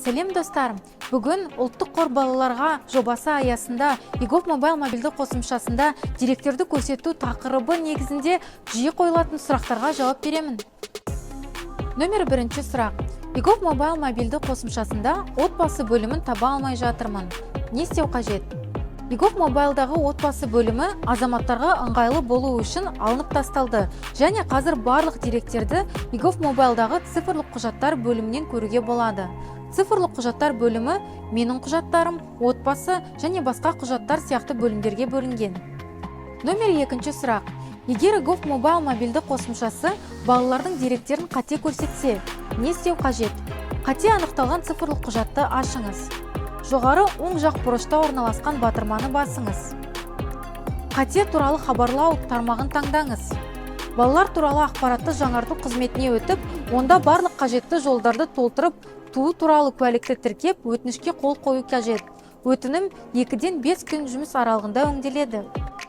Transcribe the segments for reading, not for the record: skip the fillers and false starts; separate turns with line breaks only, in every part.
Сәлем достар! Бүгін ұлттық қор балаларға жобасы аясында eGov Mobile мобильді қосымшасында деректерді көрсету тақырыбы негізінде жиі қойылатын сұрақтарға жауап беремін. Номер 1 сұрақ. eGov Mobile мобильді қосымшасында отбасы бөлімін таба алмай жатырмын. Не істеу қажет? eGov Mobile'дағы отбасы бөлімі азаматтарға ыңғайлы болу үшін алынып тасталды және қазір барлық деректерді eGov Mobile'дағы цифрлық құжаттар бөлімінен көруге болады. Цифрлық құжаттар бөлімі менің құжаттарым, отбасы және басқа құжаттар сияқты бөлімдерге бөлінген. Номер 2 сұрақ. Егер eGov Mobile мобильді қосымшасы балалардың деректерін қате көрсетсе, не істеу қажет? Қате анықталған цифрлық құжатты ашыңыз. Жоғары оң жақ бұрышта орналасқан батырманы басыңыз. Қате туралы хабарлау тармағын таңдаңыз. Балалар туралы ақпаратты жаңарту қызметіне өтіп, онда барлық қажетті жолдарды толтырып, туу туралы куәлікті тіркеп, өтінішке қол қою қажет. Өтінім 2-ден 5 күн жұмыс аралығында өңделеді.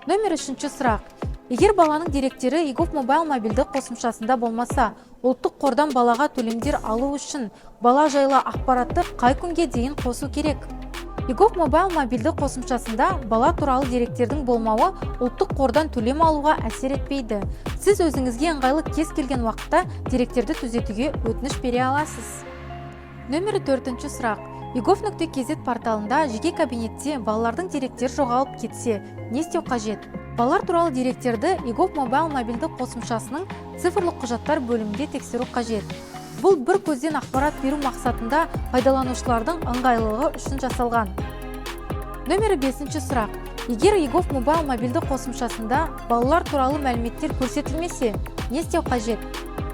Номер 3 сұрақ. Егер баланың деректері eGov Mobile мобильді қосымшасында болмаса, ұлттық қордан балаға төлемдер алу үшін бала жайлы ақпаратты қай күнге дейін қосу керек? eGov Mobile мобильді қосымшасында бала туралы деректердің болмауы ұлттық қордан төлем алуға әсер етпейді. Сіз өзіңізге ыңғайлы кез келген уақытта деректерді түзетуге өтініш бере аласыз. Номер 4 сұрақ. eGov.kz порталында жеке кабинетте балалардың деректері жоғалып кетсе, не істеу қажет? Балалар туралы деректерді eGov Mobile мобильді қосымшасының цифрлық құжаттар бөлімінде тексеру қажет. Бұл бір көзден ақпарат беру мақсатында пайдаланушылардың ыңғайлылығы үшін жасалған. Номер 5 сұрақ. Егер eGov Mobile мобильді қосымшасында балалар туралы мәліметтер көрсетілмесе, не істеу қажет?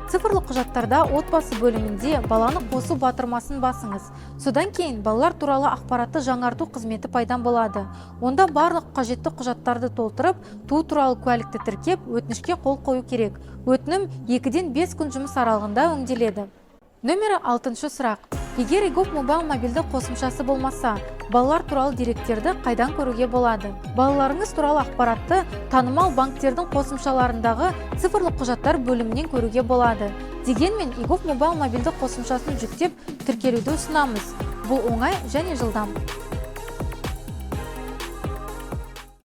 Цифрлық құжаттарда отбасы бөлімінде баланы қосу батырмасын басыңыз. Содан кейін балалар туралы ақпаратты жаңарту қызметі пайда болады. Онда барлық қажетті құжаттарды толтырып, туу туралы куәлікті тіркеп, өтінішке қол қою керек. Өтінім 2-ден 5 күн жұмыс аралығында өңделеді. Номер 6 сұрақ. Егер eGov Mobile мобильді қосымшасы болмаса, балалар туралы деректерді қайдан көруге болады? Балаларыңыз туралы ақпаратты танымал банктердің қосымшаларындағы цифрлық құжаттар бөлімінен көруге болады. Дегенмен eGov Mobile мобильді қосымшасын жүктеп тіркелуді ұсынамыз. Бұл оңай және жылдам.